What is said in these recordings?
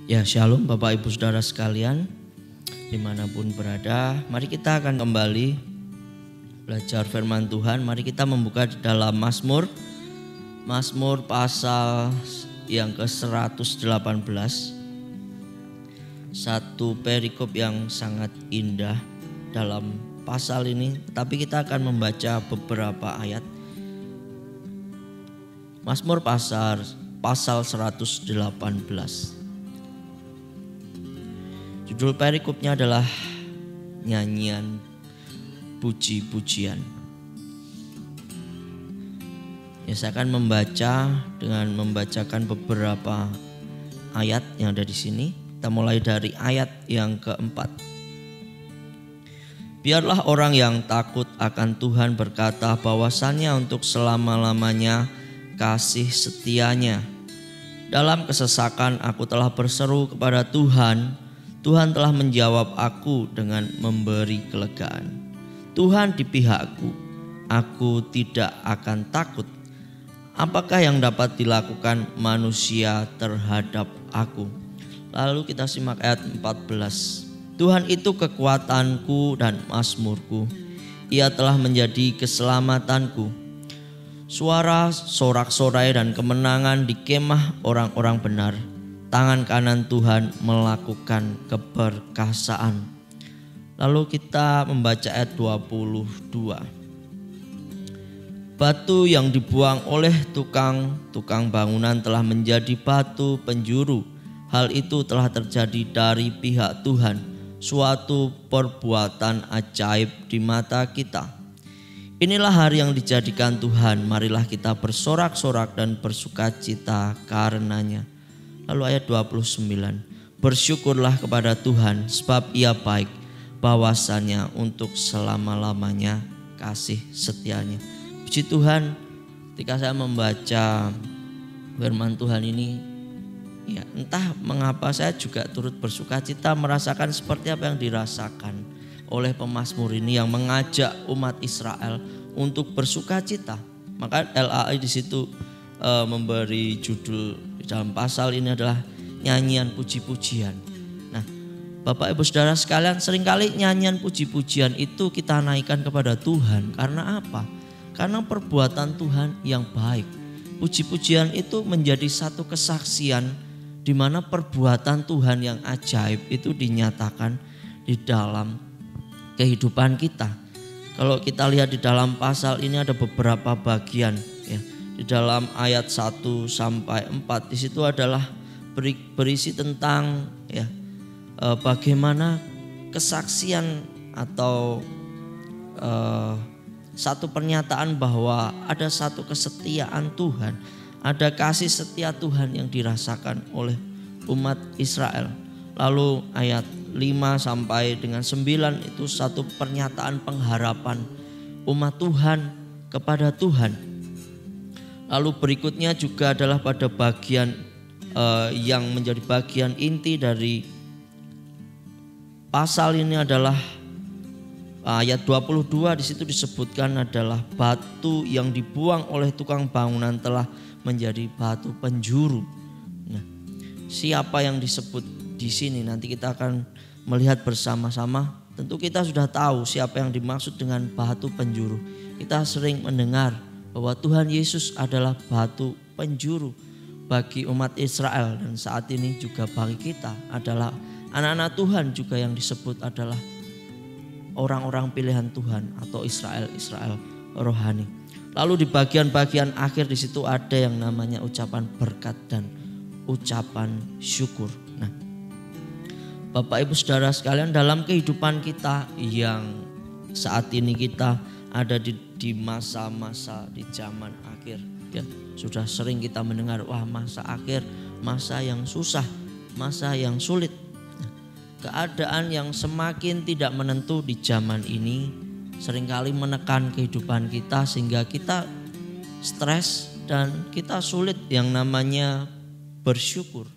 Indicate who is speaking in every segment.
Speaker 1: Ya, shalom Bapak Ibu Saudara sekalian, dimanapun berada. Mari kita akan kembali belajar firman Tuhan. Mari kita membuka di dalam Mazmur pasal yang ke-118. Satu perikop yang sangat indah dalam pasal ini, tapi kita akan membaca beberapa ayat. Mazmur pasal 118. Judul perikopnya adalah nyanyian puji-pujian. Ya, saya akan membaca dengan membacakan beberapa ayat yang ada di sini. Kita mulai dari ayat yang keempat. Biarlah orang yang takut akan Tuhan berkata bahwasannya untuk selama-lamanya kasih setianya. Dalam kesesakan aku telah berseru kepada Tuhan. Tuhan telah menjawab aku dengan memberi kelegaan. Tuhan di pihakku, aku tidak akan takut. Apakah yang dapat dilakukan manusia terhadap aku? Lalu kita simak ayat 14. Tuhan itu kekuatanku dan mazmurku. Ia telah menjadi keselamatanku. Suara sorak-sorai dan kemenangan di kemah orang-orang benar. Tangan kanan Tuhan melakukan keperkasaan. Lalu kita membaca ayat 22. Batu yang dibuang oleh tukang bangunan telah menjadi batu penjuru. Hal itu telah terjadi dari pihak Tuhan, suatu perbuatan ajaib di mata kita. Inilah hari yang dijadikan Tuhan, marilah kita bersorak-sorak dan bersukacita karenanya. Lalu ayat 29, bersyukurlah kepada Tuhan sebab ia baik, bahwasannya untuk selama-lamanya kasih setianya. Puji Tuhan, ketika saya membaca firman Tuhan ini, ya entah mengapa saya juga turut bersukacita merasakan seperti apa yang dirasakan oleh pemazmur ini yang mengajak umat Israel untuk bersukacita. Maka LAI di situ memberi judul dalam pasal ini adalah nyanyian puji-pujian. Nah, Bapak Ibu Saudara sekalian, seringkali nyanyian puji-pujian itu kita naikkan kepada Tuhan. Karena apa? Karena perbuatan Tuhan yang baik. Puji-pujian itu menjadi satu kesaksian di mana perbuatan Tuhan yang ajaib itu dinyatakan di dalam kehidupan kita. Kalau kita lihat di dalam pasal ini ada beberapa bagian, ya. Di dalam ayat 1 sampai 4 di situ adalah berisi tentang bagaimana kesaksian atau satu pernyataan bahwa ada satu kesetiaan Tuhan, ada kasih setia Tuhan yang dirasakan oleh umat Israel. Lalu ayat 5 sampai dengan 9 itu satu pernyataan pengharapan umat Tuhan kepada Tuhan. Lalu berikutnya juga adalah pada bagian yang menjadi bagian inti dari pasal ini adalah ayat 22. Di situ disebutkan adalah batu yang dibuang oleh tukang bangunan telah menjadi batu penjuru. Nah, siapa yang disebut di sini nanti kita akan melihat bersama-sama. Tentu kita sudah tahu siapa yang dimaksud dengan batu penjuru. Kita sering mendengar bahwa Tuhan Yesus adalah batu penjuru bagi umat Israel, dan saat ini juga bagi kita adalah anak-anak Tuhan juga yang disebut adalah orang-orang pilihan Tuhan atau Israel rohani. Lalu di bagian-bagian akhir di situ ada yang namanya ucapan berkat dan ucapan syukur. Nah, Bapak Ibu Saudara sekalian, dalam kehidupan kita yang saat ini kita ada di masa-masa di zaman akhir, ya sudah sering kita mendengar masa akhir, masa yang susah, masa yang sulit. Keadaan yang semakin tidak menentu di zaman ini seringkali menekan kehidupan kita sehingga kita stres dan kita sulit yang namanya bersyukur.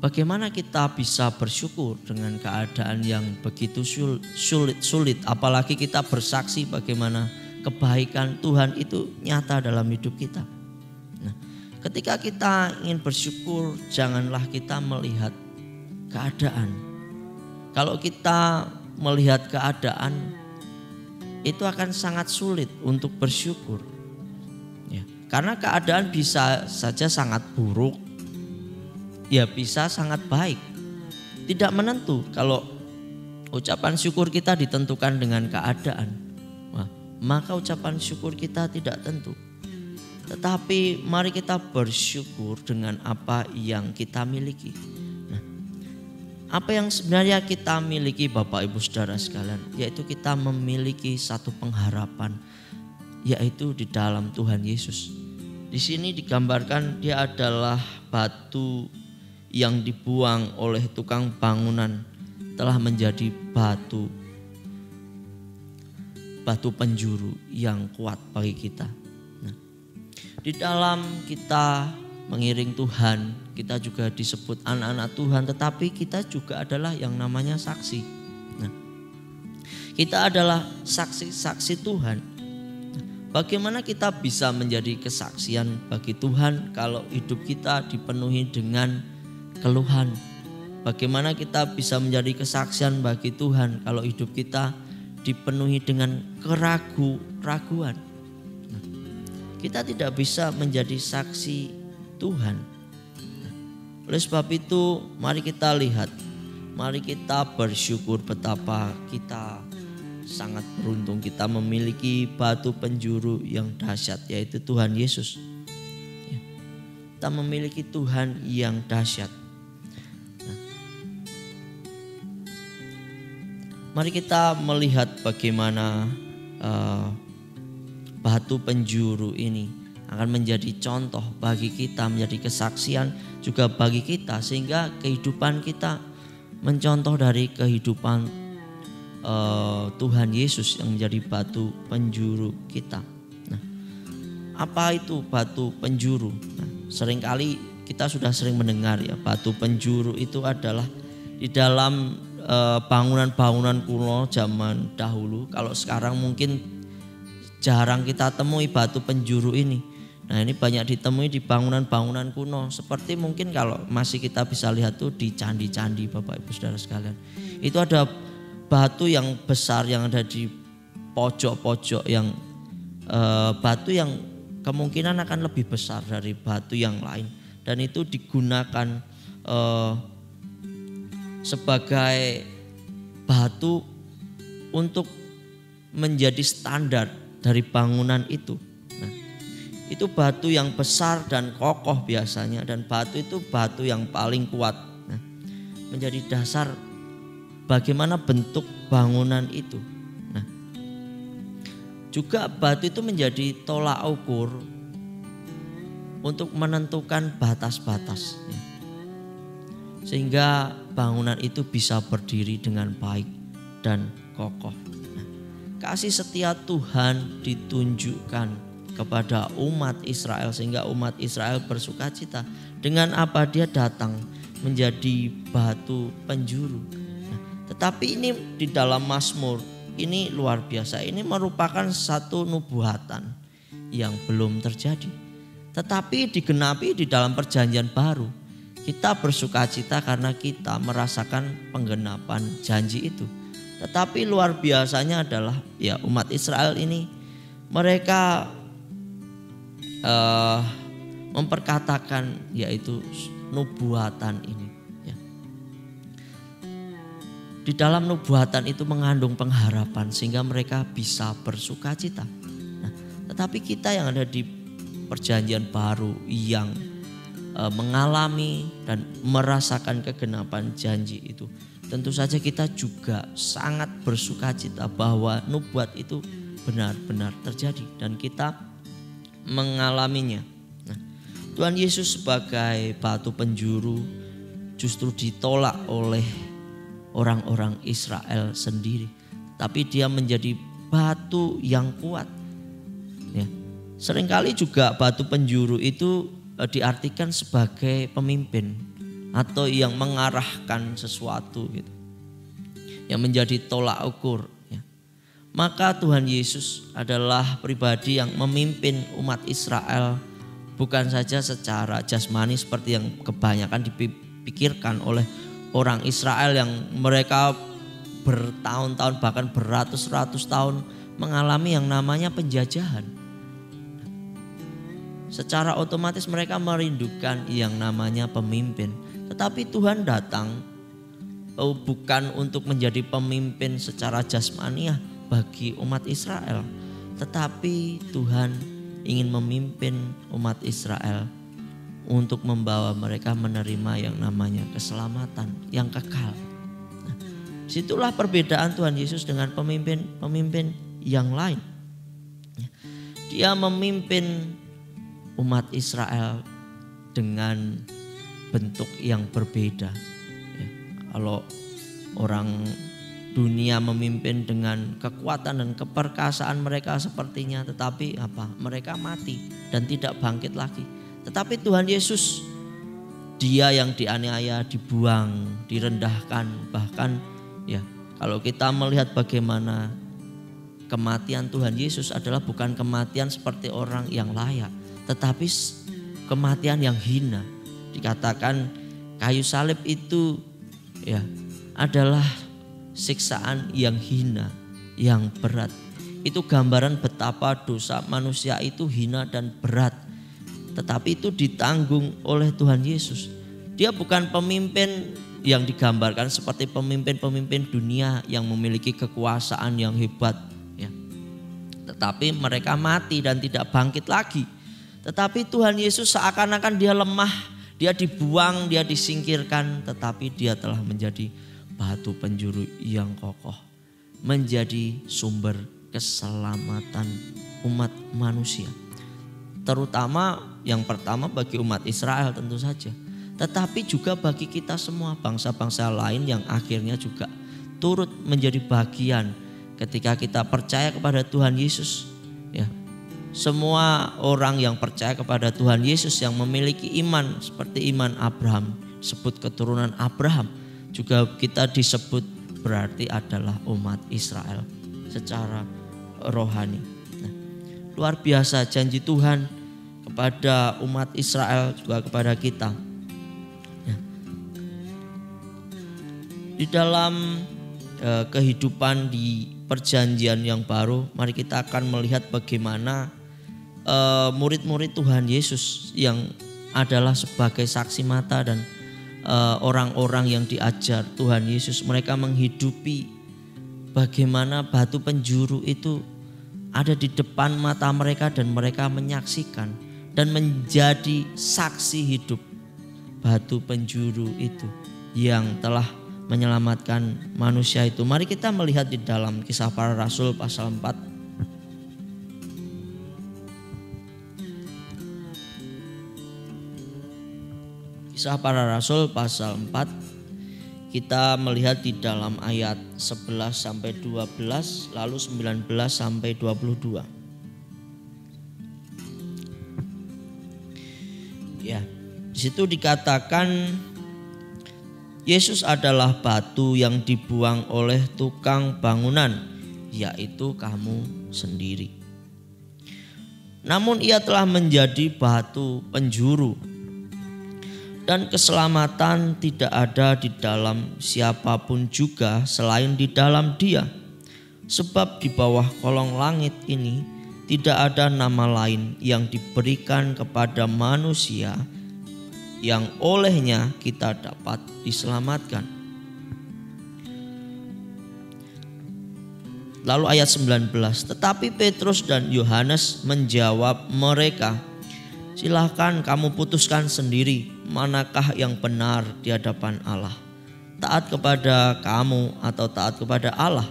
Speaker 1: Bagaimana kita bisa bersyukur dengan keadaan yang begitu sulit, apalagi kita bersaksi bagaimana kebaikan Tuhan itu nyata dalam hidup kita. Nah, Ketika kita ingin bersyukur, janganlah kita melihat keadaan. Kalau kita melihat keadaan, itu akan sangat sulit untuk bersyukur. Ya, karena keadaan bisa saja sangat buruk, ya bisa sangat baik. Tidak menentu kalau ucapan syukur kita ditentukan dengan keadaan, maka ucapan syukur kita tidak tentu. Tetapi mari kita bersyukur dengan apa yang kita miliki. Nah, apa yang sebenarnya kita miliki Bapak Ibu Saudara sekalian, yaitu kita memiliki satu pengharapan, yaitu di dalam Tuhan Yesus. Di sini digambarkan dia adalah batu yang dibuang oleh tukang bangunan telah menjadi batu penjuru yang kuat bagi kita. Nah, di dalam kita mengiring Tuhan, kita juga disebut anak-anak Tuhan, tetapi kita juga adalah yang namanya saksi. Nah, kita adalah saksi-saksi Tuhan. Nah, bagaimana kita bisa menjadi kesaksian bagi Tuhan kalau hidup kita dipenuhi dengan keluhan? Bagaimana kita bisa menjadi kesaksian bagi Tuhan kalau hidup kita dipenuhi dengan keraguan? Nah, kita tidak bisa menjadi saksi Tuhan. Nah, oleh sebab itu mari kita lihat, mari kita bersyukur betapa kita sangat beruntung kita memiliki batu penjuru yang dahsyat, yaitu Tuhan Yesus. Ya, kita memiliki Tuhan yang dahsyat. Mari kita melihat bagaimana batu penjuru ini akan menjadi contoh bagi kita, menjadi kesaksian juga bagi kita, sehingga kehidupan kita mencontoh dari kehidupan Tuhan Yesus yang menjadi batu penjuru kita. Nah, apa itu batu penjuru? Nah, seringkali kita sudah sering mendengar ya, batu penjuru itu adalah di dalam bangunan-bangunan kuno zaman dahulu. Kalau sekarang mungkin jarang kita temui batu penjuru ini. Nah, ini banyak ditemui di bangunan-bangunan kuno. Seperti mungkin kalau masih kita bisa lihat tuh di candi-candi Bapak Ibu Saudara sekalian. Itu ada batu yang besar yang ada di pojok-pojok yang batu yang kemungkinan akan lebih besar dari batu yang lain. Dan itu digunakan sebagai batu untuk menjadi standar dari bangunan itu. Nah, itu batu yang besar dan kokoh biasanya, dan batu itu batu yang paling kuat. Nah, menjadi dasar bagaimana bentuk bangunan itu. Nah, juga batu itu menjadi tolak ukur untuk menentukan batas-batas. Sehingga bangunan itu bisa berdiri dengan baik dan kokoh. Nah, kasih setia Tuhan ditunjukkan kepada umat Israel sehingga umat Israel bersukacita dengan apa dia datang menjadi batu penjuru. Nah, tetapi ini di dalam Mazmur ini luar biasa. Ini merupakan satu nubuatan yang belum terjadi, tetapi digenapi di dalam perjanjian baru. Kita bersukacita karena kita merasakan penggenapan janji itu. Tetapi luar biasanya adalah ya umat Israel ini mereka memperkatakan yaitu nubuatan ini. Ya. Di dalam nubuatan itu mengandung pengharapan sehingga mereka bisa bersukacita. Nah, tetapi kita yang ada di perjanjian baru yang mengalami dan merasakan kegenapan janji itu, tentu saja kita juga sangat bersukacita bahwa nubuat itu benar-benar terjadi dan kita mengalaminya. Nah, Tuhan Yesus sebagai batu penjuru justru ditolak oleh orang-orang Israel sendiri, tapi dia menjadi batu yang kuat. Ya, seringkali juga batu penjuru itu diartikan sebagai pemimpin atau yang mengarahkan sesuatu gitu, yang menjadi tolak ukur ya. Maka Tuhan Yesus adalah pribadi yang memimpin umat Israel bukan saja secara jasmani seperti yang kebanyakan dipikirkan oleh orang Israel yang mereka bertahun-tahun bahkan beratus-ratus tahun mengalami yang namanya penjajahan. Secara otomatis mereka merindukan yang namanya pemimpin. Tetapi Tuhan datang bukan untuk menjadi pemimpin secara jasmaniah bagi umat Israel. Tetapi Tuhan ingin memimpin umat Israel untuk membawa mereka menerima yang namanya keselamatan yang kekal. Nah, situlah perbedaan Tuhan Yesus dengan pemimpin yang lain. Dia memimpin umat Israel dengan bentuk yang berbeda. Kalau orang dunia memimpin dengan kekuatan dan keperkasaan mereka sepertinya, tetapi mereka mati dan tidak bangkit lagi. Tetapi Tuhan Yesus, dia yang dianiaya, dibuang, direndahkan, bahkan kalau kita melihat bagaimana kematian Tuhan Yesus adalah bukan kematian seperti orang yang layak, tetapi kematian yang hina. Dikatakan kayu salib itu adalah siksaan yang hina, yang berat. Itu gambaran betapa dosa manusia itu hina dan berat. Tetapi itu ditanggung oleh Tuhan Yesus. Dia bukan pemimpin yang digambarkan seperti pemimpin-pemimpin dunia yang memiliki kekuasaan yang hebat. Tetapi mereka mati dan tidak bangkit lagi. Tetapi Tuhan Yesus seakan-akan dia lemah, dia dibuang, dia disingkirkan. Tetapi dia telah menjadi batu penjuru yang kokoh, menjadi sumber keselamatan umat manusia. Terutama yang pertama bagi umat Israel tentu saja, tetapi juga bagi kita semua bangsa-bangsa lain yang akhirnya juga turut menjadi bagian ketika kita percaya kepada Tuhan Yesus. Semua orang yang percaya kepada Tuhan Yesus yang memiliki iman seperti iman Abraham, sebut keturunan Abraham, juga kita disebut berarti adalah umat Israel secara rohani. Luar biasa janji Tuhan kepada umat Israel juga kepada kita. Di dalam kehidupan di perjanjian yang baru, mari kita akan melihat bagaimana murid-murid Tuhan Yesus yang adalah sebagai saksi mata dan orang-orang yang diajar Tuhan Yesus, mereka menghidupi bagaimana batu penjuru itu ada di depan mata mereka dan mereka menyaksikan dan menjadi saksi hidup batu penjuru itu yang telah menyelamatkan manusia itu. Mari kita melihat di dalam Kisah Para Rasul pasal 4. Kisah Para Rasul pasal 4, kita melihat di dalam ayat 11 sampai 12, lalu 19 sampai 22. Di situ dikatakan Yesus adalah batu yang dibuang oleh tukang bangunan, yaitu kamu sendiri. Namun ia telah menjadi batu penjuru, dan keselamatan tidak ada di dalam siapapun juga selain di dalam Dia. Sebab di bawah kolong langit ini tidak ada nama lain yang diberikan kepada manusia yang olehnya kita dapat diselamatkan. Lalu ayat 19, tetapi Petrus dan Yohanes menjawab mereka, silahkan kamu putuskan sendiri manakah yang benar di hadapan Allah, taat kepada kamu atau taat kepada Allah.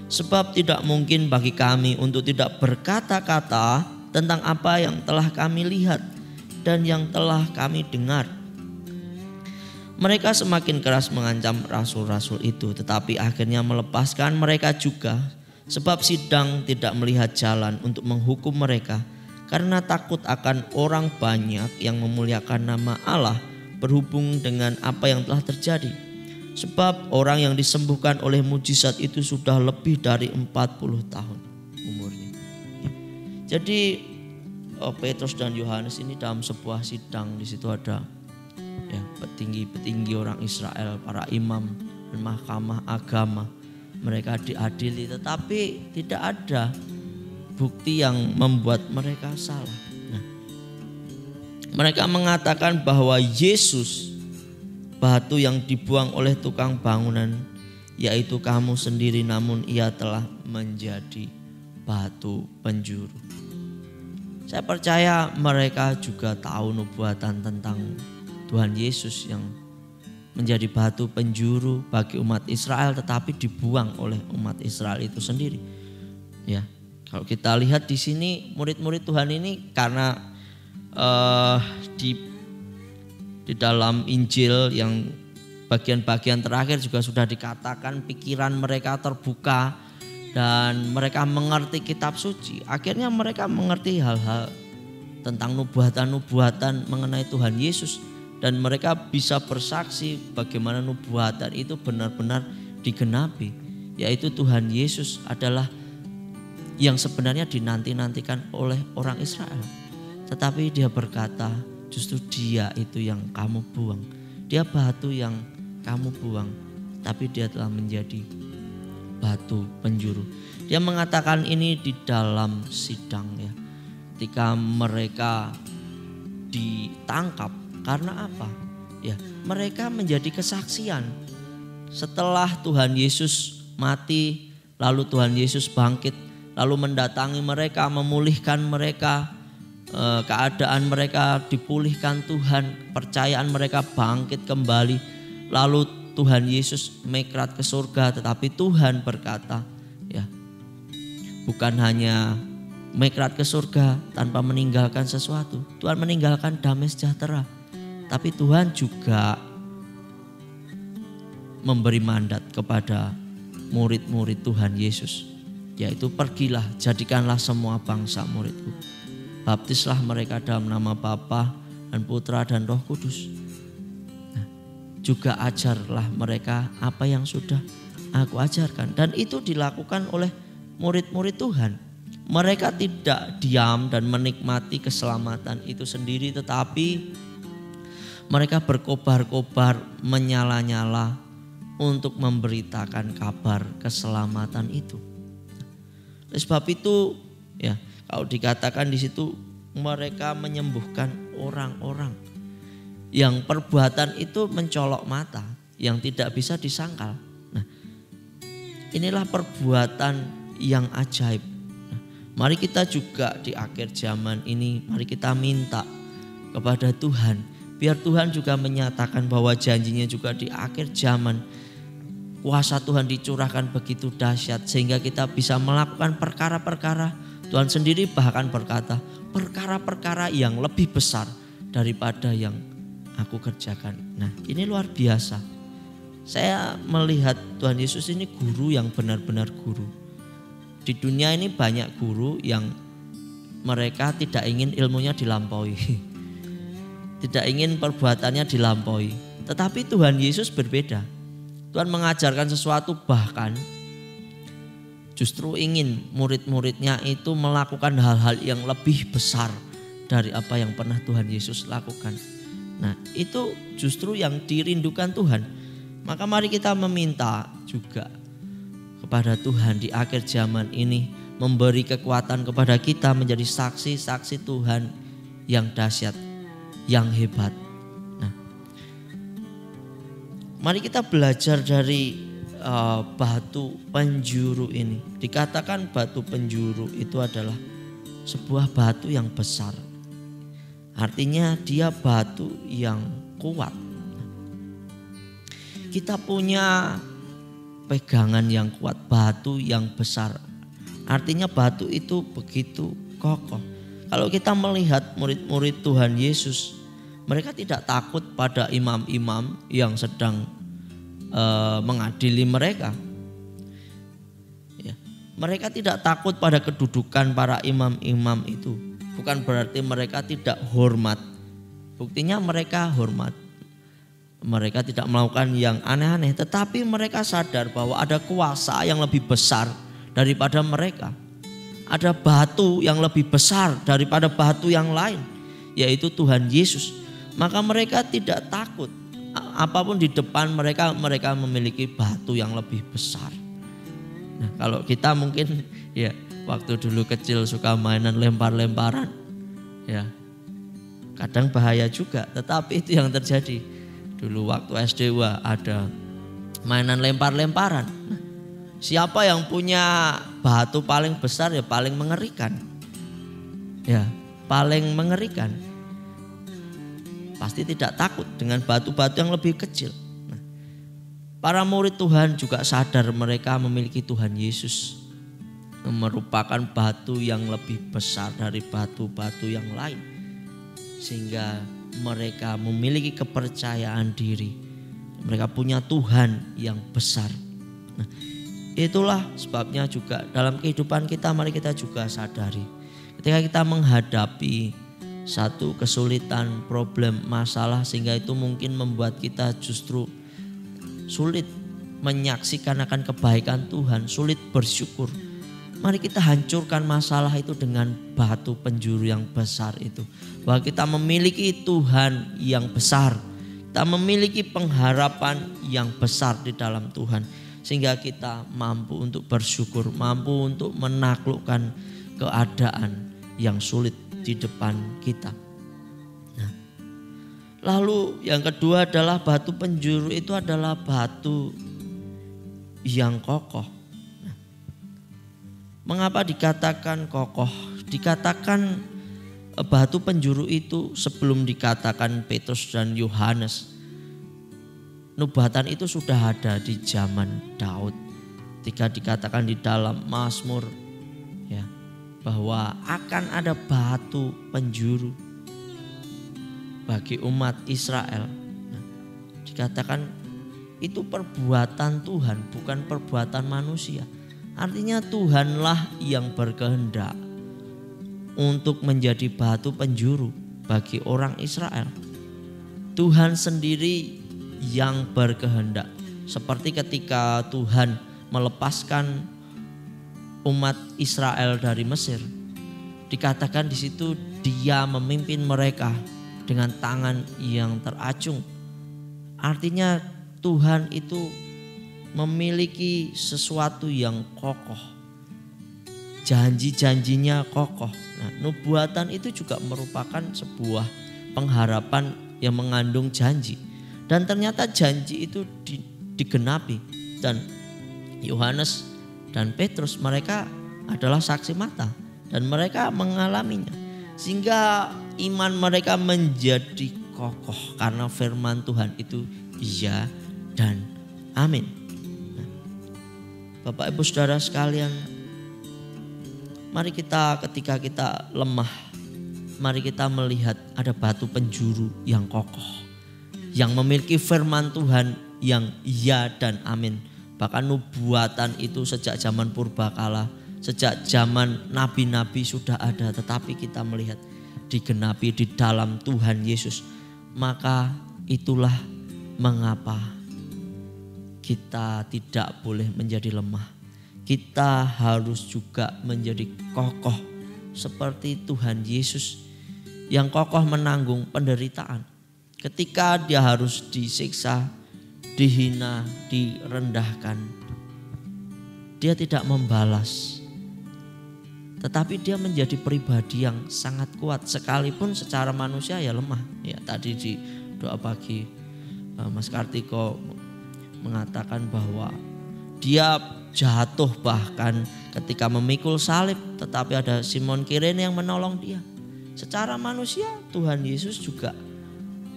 Speaker 1: Sebab tidak mungkin bagi kami untuk tidak berkata-kata tentang apa yang telah kami lihat dan yang telah kami dengar. Mereka semakin keras mengancam rasul-rasul itu, tetapi akhirnya melepaskan mereka juga, sebab sidang tidak melihat jalan untuk menghukum mereka, karena takut akan orang banyak yang memuliakan nama Allah berhubung dengan apa yang telah terjadi. Sebab orang yang disembuhkan oleh mujizat itu sudah lebih dari 40 tahun umurnya. Jadi Petrus dan Yohanes ini dalam sebuah sidang. Di situ ada ya petinggi-petinggi orang Israel, para imam dan mahkamah agama. Mereka diadili, tetapi tidak ada bukti yang membuat mereka salah. Nah, mereka mengatakan bahwa Yesus batu yang dibuang oleh tukang bangunan, yaitu kamu sendiri, namun ia telah menjadi batu penjuru. Saya percaya mereka juga tahu nubuatan tentang Tuhan Yesus yang menjadi batu penjuru bagi umat Israel, tetapi dibuang oleh umat Israel itu sendiri. Ya, kalau kita lihat di sini murid-murid Tuhan ini karena di dalam Injil yang bagian-bagian terakhir juga sudah dikatakan pikiran mereka terbuka dan mereka mengerti kitab suci. Akhirnya mereka mengerti hal-hal tentang nubuatan-nubuatan mengenai Tuhan Yesus. Dan mereka bisa bersaksi bagaimana nubuatan itu benar-benar digenapi. Yaitu Tuhan Yesus adalah yang sebenarnya dinanti-nantikan oleh orang Israel. Tetapi dia berkata, justru dia itu yang kamu buang. Dia batu yang kamu buang, tapi dia telah menjadi batu penjuru. Dia mengatakan ini di dalam sidang ya. Ketika mereka ditangkap. Karena apa? Ya, mereka menjadi kesaksian. Setelah Tuhan Yesus mati, lalu Tuhan Yesus bangkit, lalu mendatangi mereka, memulihkan mereka, keadaan mereka dipulihkan Tuhan, kepercayaan mereka bangkit kembali. Lalu Tuhan Yesus mekrat ke surga, tetapi Tuhan berkata, ya, bukan hanya mekrat ke surga tanpa meninggalkan sesuatu. Tuhan meninggalkan damai sejahtera. Tapi Tuhan juga memberi mandat kepada murid-murid Tuhan Yesus. Yaitu pergilah, jadikanlah semua bangsa muridku. Baptislah mereka dalam nama Bapa dan Putra dan Roh Kudus. Nah, juga ajarlah mereka apa yang sudah aku ajarkan. Dan itu dilakukan oleh murid-murid Tuhan. Mereka tidak diam dan menikmati keselamatan itu sendiri, tetapi mereka berkobar-kobar, menyala-nyala untuk memberitakan kabar keselamatan itu. Oleh sebab itu, ya, kalau dikatakan di situ mereka menyembuhkan orang-orang yang perbuatan itu mencolok mata, yang tidak bisa disangkal. Nah, inilah perbuatan yang ajaib. Nah, mari kita juga di akhir zaman ini, mari kita minta kepada Tuhan. Biar Tuhan juga menyatakan bahwa janjinya juga di akhir zaman kuasa Tuhan dicurahkan begitu dahsyat sehingga kita bisa melakukan perkara-perkara. Tuhan sendiri bahkan berkata, perkara-perkara yang lebih besar daripada yang aku kerjakan. Nah, ini luar biasa. Saya melihat Tuhan Yesus ini guru yang benar-benar guru. Di dunia ini banyak guru yang mereka tidak ingin ilmunya dilampaui. Tidak ingin perbuatannya dilampaui. Tetapi Tuhan Yesus berbeda. Tuhan mengajarkan sesuatu, bahkan justru ingin murid-muridnya itu melakukan hal-hal yang lebih besar dari apa yang pernah Tuhan Yesus lakukan. Nah, itu justru yang dirindukan Tuhan. Maka mari kita meminta juga kepada Tuhan di akhir zaman ini memberi kekuatan kepada kita menjadi saksi-saksi Tuhan yang dahsyat, yang hebat. Nah, mari kita belajar dari batu penjuru ini. Dikatakan batu penjuru itu adalah sebuah batu yang besar. Artinya dia batu yang kuat. Kita punya pegangan yang kuat, batu yang besar. Artinya batu itu begitu kokoh. Kalau kita melihat murid-murid Tuhan Yesus, mereka tidak takut pada imam-imam yang sedang mengadili mereka. Ya, mereka tidak takut pada kedudukan para imam-imam itu. Bukan berarti mereka tidak hormat. Buktinya mereka hormat. Mereka tidak melakukan yang aneh-aneh, tetapi mereka sadar bahwa ada kuasa yang lebih besar daripada mereka. ada batu yang lebih besar daripada batu yang lain, yaitu Tuhan Yesus. Maka mereka tidak takut. Apapun di depan mereka memiliki batu yang lebih besar. Nah, kalau kita mungkin ya waktu dulu kecil suka mainan lempar-lemparan, ya kadang bahaya juga. Tetapi itu yang terjadi dulu waktu SD, ada mainan lempar-lemparan. Nah, siapa yang punya batu paling besar ya paling mengerikan, ya paling mengerikan. Pasti tidak takut dengan batu-batu yang lebih kecil. Nah, para murid Tuhan juga sadar mereka memiliki Tuhan Yesus, merupakan batu yang lebih besar dari batu-batu yang lain. Sehingga mereka memiliki kepercayaan diri. Mereka punya Tuhan yang besar. Nah, itulah sebabnya juga dalam kehidupan kita mari kita juga sadari. Ketika kita menghadapi satu kesulitan, problem, masalah, sehingga itu mungkin membuat kita justru sulit menyaksikan akan kebaikan Tuhan, sulit bersyukur. Mari kita hancurkan masalah itu dengan batu penjuru yang besar itu. Bahwa kita memiliki Tuhan yang besar, kita memiliki pengharapan yang besar di dalam Tuhan. Sehingga kita mampu untuk bersyukur, mampu untuk menaklukkan keadaan yang sulit di depan kita. Nah, lalu yang kedua adalah batu penjuru itu adalah batu yang kokoh. Nah, mengapa dikatakan kokoh? Dikatakan batu penjuru itu sebelum dikatakan Petrus dan Yohanes. Nubuatan itu sudah ada di zaman Daud. Ketika dikatakan di dalam Mazmur, ya, bahwa akan ada batu penjuru bagi umat Israel. Nah, dikatakan itu perbuatan Tuhan, bukan perbuatan manusia. Artinya Tuhanlah yang berkehendak untuk menjadi batu penjuru bagi orang Israel. Tuhan sendiri yang berkehendak. Seperti ketika Tuhan melepaskan umat Israel dari Mesir, dikatakan di situ Dia memimpin mereka dengan tangan yang teracung. Artinya Tuhan itu memiliki sesuatu yang kokoh, janji-janjinya kokoh. Nah, nubuatan itu juga merupakan sebuah pengharapan yang mengandung janji, dan ternyata janji itu digenapi. Dan Yohanes dan Petrus mereka adalah saksi mata dan mereka mengalaminya. Sehingga iman mereka menjadi kokoh karena firman Tuhan itu iya dan amin. Nah, Bapak Ibu Saudara sekalian, mari kita ketika kita lemah, mari kita melihat ada batu penjuru yang kokoh, yang memiliki firman Tuhan yang iya dan amin. Bahkan nubuatan itu sejak zaman purbakala, sejak zaman nabi-nabi sudah ada, tetapi kita melihat digenapi di dalam Tuhan Yesus. Maka itulah mengapa kita tidak boleh menjadi lemah. Kita harus juga menjadi kokoh seperti Tuhan Yesus yang kokoh menanggung penderitaan. Ketika Dia harus disiksa, dihina, direndahkan, Dia tidak membalas, tetapi Dia menjadi pribadi yang sangat kuat sekalipun secara manusia ya lemah. Ya, tadi di doa pagi Mas Kartiko mengatakan bahwa Dia jatuh bahkan ketika memikul salib, tetapi ada Simon Kirene yang menolong Dia. Secara manusia Tuhan Yesus juga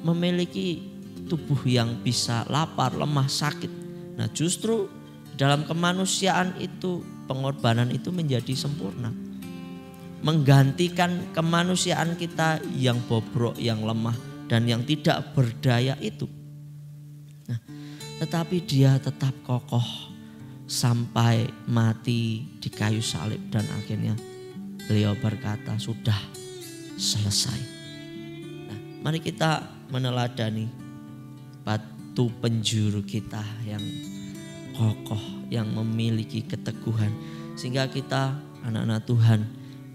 Speaker 1: memiliki tubuh yang bisa lapar, lemah, sakit. Nah, justru dalam kemanusiaan itu pengorbanan itu menjadi sempurna, menggantikan kemanusiaan kita yang bobrok, yang lemah dan yang tidak berdaya itu. Nah, tetapi Dia tetap kokoh sampai mati di kayu salib, dan akhirnya Beliau berkata sudah selesai. Nah, mari kita meneladani batu penjuru kita yang kokoh, yang memiliki keteguhan, sehingga kita anak-anak Tuhan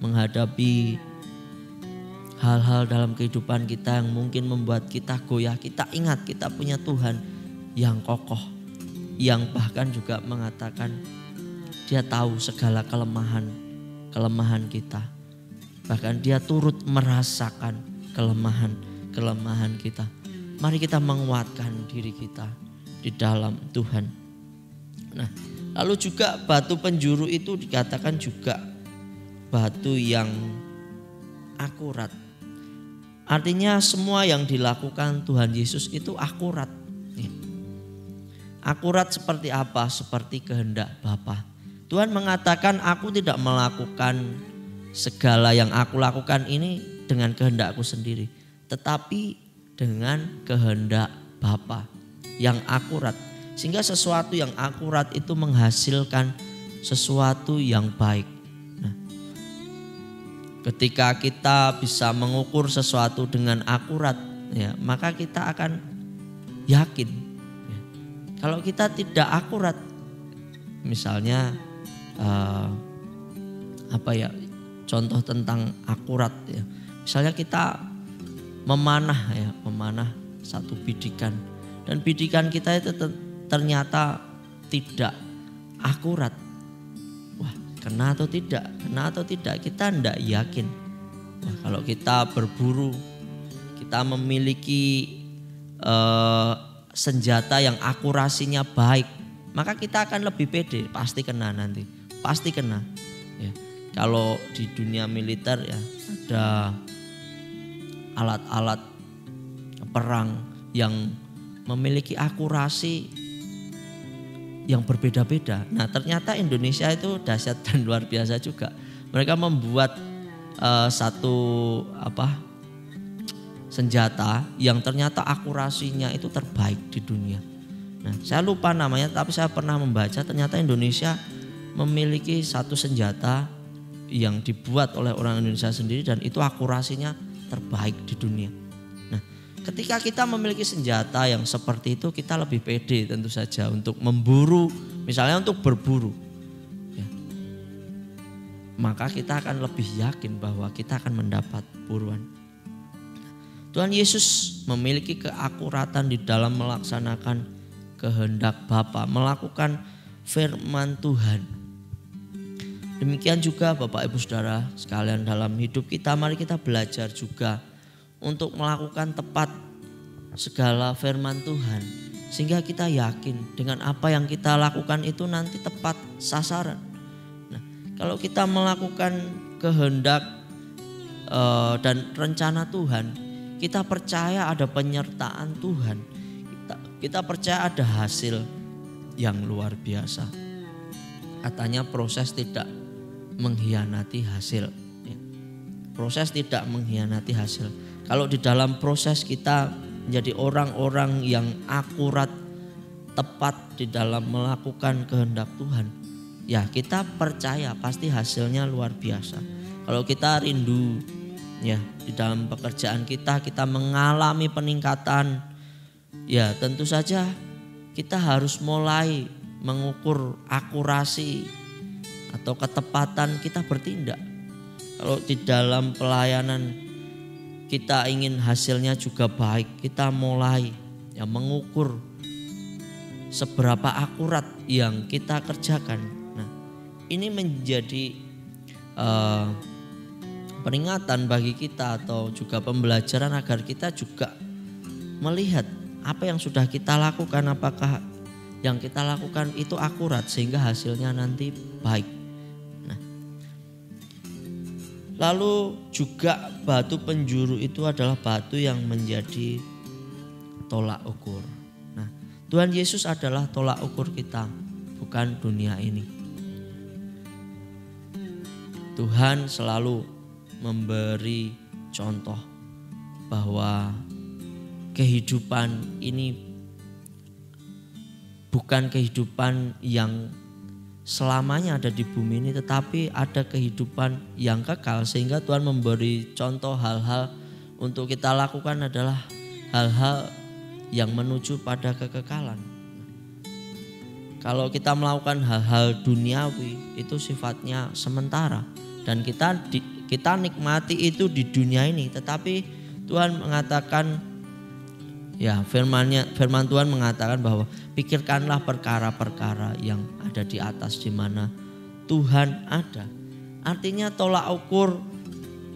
Speaker 1: menghadapi hal-hal dalam kehidupan kita yang mungkin membuat kita goyah, kita ingat kita punya Tuhan yang kokoh, yang bahkan juga mengatakan Dia tahu segala kelemahan kita. Bahkan Dia turut merasakan kelemahan kita. Mari kita menguatkan diri kita di dalam Tuhan. Nah, lalu juga batu penjuru itu dikatakan juga batu yang akurat. Artinya semua yang dilakukan Tuhan Yesus itu akurat. Akurat seperti apa? Seperti kehendak Bapa. Tuhan mengatakan aku tidak melakukan segala yang aku lakukan ini dengan kehendakku sendiri. Tetapi dengan kehendak Bapa yang akurat. Sehingga sesuatu yang akurat itu menghasilkan sesuatu yang baik. Ketika kita bisa mengukur sesuatu dengan akurat, ya, maka kita akan yakin. Ya. Kalau kita tidak akurat, misalnya contoh tentang akurat, ya. Misalnya kita memanah satu bidikan, dan bidikan kita itu ternyata tidak akurat. Kena atau tidak, kita tidak yakin. Nah, kalau kita berburu, kita memiliki senjata yang akurasinya baik, maka kita akan lebih pede, pasti kena nanti, pasti kena. Ya. Kalau di dunia militer ya ada alat-alat perang yang memiliki akurasi yang berbeda-beda. Nah, ternyata Indonesia itu dahsyat dan luar biasa juga. Mereka membuat senjata yang ternyata akurasinya itu terbaik di dunia. Nah, saya lupa namanya, tapi saya pernah membaca ternyata Indonesia memiliki satu senjata yang dibuat oleh orang Indonesia sendiri dan itu akurasinya terbaik di dunia. Ketika kita memiliki senjata yang seperti itu, kita lebih pede tentu saja untuk memburu, misalnya untuk berburu. Ya. Maka kita akan lebih yakin bahwa kita akan mendapat buruan. Tuhan Yesus memiliki keakuratan di dalam melaksanakan kehendak Bapa, melakukan firman Tuhan. Demikian juga Bapak Ibu Saudara sekalian dalam hidup kita, mari kita belajar juga untuk melakukan tepat segala firman Tuhan. Sehingga kita yakin dengan apa yang kita lakukan itu nanti tepat sasaran. Nah, kalau kita melakukan kehendak dan rencana Tuhan, kita percaya ada penyertaan Tuhan. Kita percaya ada hasil yang luar biasa. Katanya proses tidak mengkhianati hasil. Proses tidak mengkhianati hasil. Kalau di dalam proses kita menjadi orang-orang yang akurat, tepat di dalam melakukan kehendak Tuhan, ya kita percaya pasti hasilnya luar biasa. Kalau kita rindu, ya di dalam pekerjaan kita mengalami peningkatan, ya tentu saja kita harus mulai mengukur akurasi atau ketepatan kita bertindak. Kalau di dalam pelayanan kita ingin hasilnya juga baik, kita mulai ya mengukur seberapa akurat yang kita kerjakan. Nah, ini menjadi peringatan bagi kita atau juga pembelajaran agar kita juga melihat apa yang sudah kita lakukan, apakah yang kita lakukan itu akurat sehingga hasilnya nanti baik. Lalu juga batu penjuru itu adalah batu yang menjadi tolak ukur. Nah, Tuhan Yesus adalah tolak ukur kita, bukan dunia ini. Tuhan selalu memberi contoh bahwa kehidupan ini bukan kehidupan yang selamanya ada di bumi ini, tetapi ada kehidupan yang kekal. Sehingga Tuhan memberi contoh hal-hal untuk kita lakukan adalah hal-hal yang menuju pada kekekalan. Kalau kita melakukan hal-hal duniawi itu sifatnya sementara dan kita nikmati itu di dunia ini. Tetapi Tuhan mengatakan, ya firman Tuhan mengatakan bahwa pikirkanlah perkara-perkara yang ada di atas di mana Tuhan ada. Artinya tolak ukur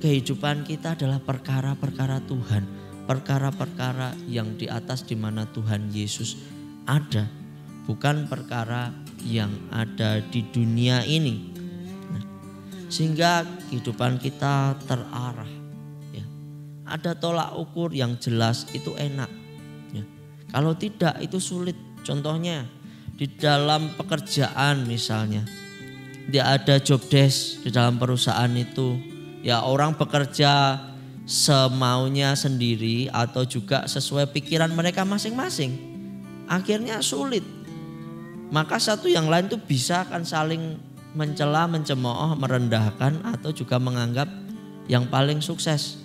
Speaker 1: kehidupan kita adalah perkara-perkara Tuhan, perkara-perkara yang di atas di mana Tuhan Yesus ada, bukan perkara yang ada di dunia ini. Nah, sehingga kehidupan kita terarah. Ya. Ada tolak ukur yang jelas itu enak. Ya. Kalau tidak itu sulit. Contohnya di dalam pekerjaan misalnya, dia ada job desk di dalam perusahaan itu. Ya, orang bekerja semaunya sendiri atau juga sesuai pikiran mereka masing-masing. Akhirnya sulit. Maka satu yang lain itu bisa akan saling mencela, mencemooh, merendahkan atau juga menganggap yang paling sukses.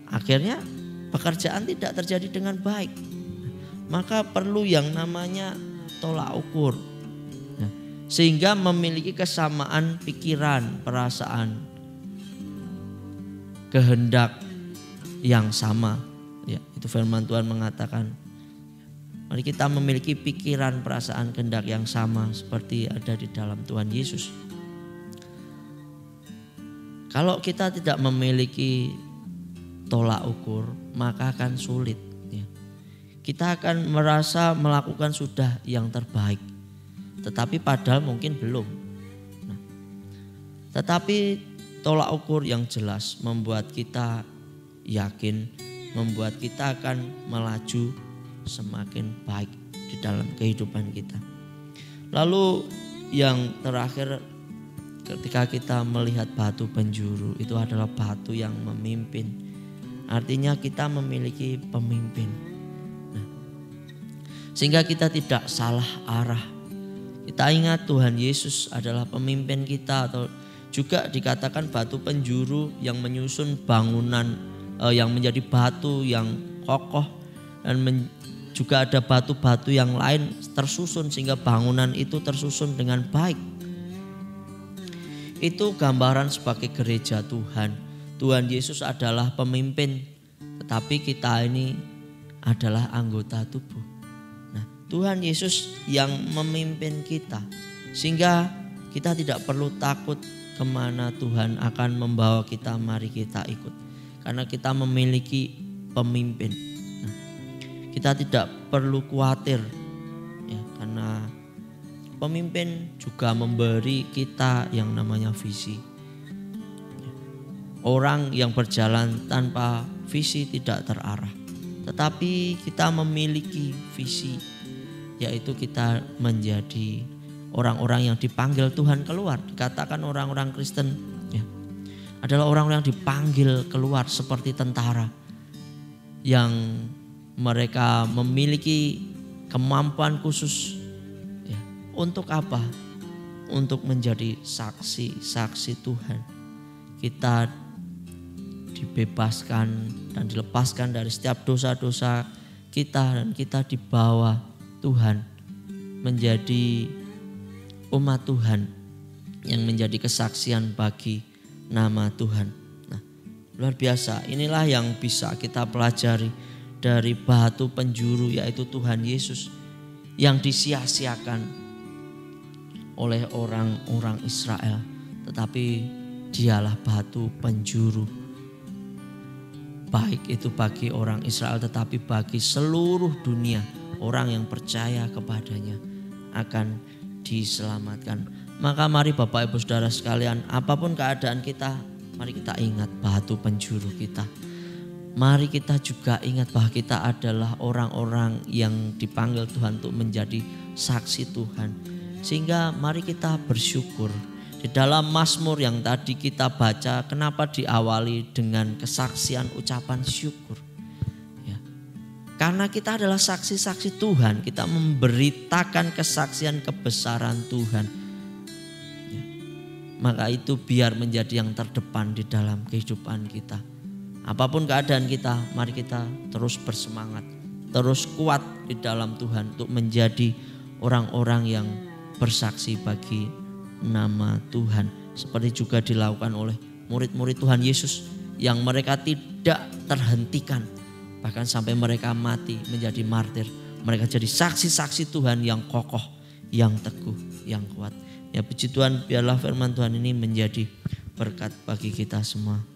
Speaker 1: Akhirnya pekerjaan tidak terjadi dengan baik. Maka perlu yang namanya tolak ukur. Sehingga memiliki kesamaan pikiran, perasaan, kehendak yang sama. Ya, itu firman Tuhan mengatakan, mari kita memiliki pikiran, perasaan, kehendak yang sama seperti ada di dalam Tuhan Yesus. Kalau kita tidak memiliki tolak ukur, maka akan sulit. Ya. Kita akan merasa melakukan sudah yang terbaik, tetapi padahal mungkin belum. Nah, tetapi tolak ukur yang jelas membuat kita yakin, membuat kita akan melaju semakin baik di dalam kehidupan kita. Lalu yang terakhir, ketika kita melihat batu penjuru, itu adalah batu yang memimpin. Artinya kita memiliki pemimpin. Nah, sehingga kita tidak salah arah. Kita ingat Tuhan Yesus adalah pemimpin kita, atau juga dikatakan batu penjuru yang menyusun bangunan yang menjadi batu yang kokoh, dan juga ada batu-batu yang lain tersusun sehingga bangunan itu tersusun dengan baik. Itu gambaran sebagai gereja Tuhan. Tuhan Yesus adalah pemimpin, tetapi kita ini adalah anggota tubuh. Nah, Tuhan Yesus yang memimpin kita, sehingga kita tidak perlu takut kemana Tuhan akan membawa kita. Mari kita ikut. Karena kita memiliki pemimpin. Nah, kita tidak perlu khawatir, ya, karena pemimpin juga memberi kita yang namanya visi. Orang yang berjalan tanpa visi tidak terarah. Tetapi kita memiliki visi, yaitu kita menjadi orang-orang yang dipanggil Tuhan keluar. Dikatakan orang-orang Kristen, ya, adalah orang-orang yang dipanggil keluar seperti tentara yang mereka memiliki kemampuan khusus. Ya, untuk apa? Untuk menjadi saksi-saksi Tuhan. Kita dibebaskan dan dilepaskan dari setiap dosa-dosa kita, dan kita dibawa Tuhan menjadi umat Tuhan yang menjadi kesaksian bagi nama Tuhan. Nah, luar biasa. Inilah yang bisa kita pelajari dari batu penjuru, yaitu Tuhan Yesus, yang disia-siakan oleh orang-orang Israel, tetapi dialah batu penjuru. Baik itu bagi orang Israel, tetapi bagi seluruh dunia, orang yang percaya kepadanya akan diselamatkan. Maka mari Bapak Ibu Saudara sekalian, apapun keadaan kita, mari kita ingat batu penjuru kita. Mari kita juga ingat bahwa kita adalah orang-orang yang dipanggil Tuhan untuk menjadi saksi Tuhan. Sehingga mari kita bersyukur. Di dalam Mazmur yang tadi kita baca, kenapa diawali dengan kesaksian ucapan syukur? Ya. Karena kita adalah saksi-saksi Tuhan, kita memberitakan kesaksian kebesaran Tuhan. Ya. Maka itu biar menjadi yang terdepan di dalam kehidupan kita. Apapun keadaan kita, mari kita terus bersemangat, terus kuat di dalam Tuhan untuk menjadi orang-orang yang bersaksi bagi nama Tuhan. Seperti juga dilakukan oleh murid-murid Tuhan Yesus yang mereka tidak terhentikan. Bahkan sampai mereka mati menjadi martir. Mereka jadi saksi-saksi Tuhan yang kokoh, yang teguh, yang kuat. Ya puji Tuhan, biarlah firman Tuhan ini menjadi berkat bagi kita semua.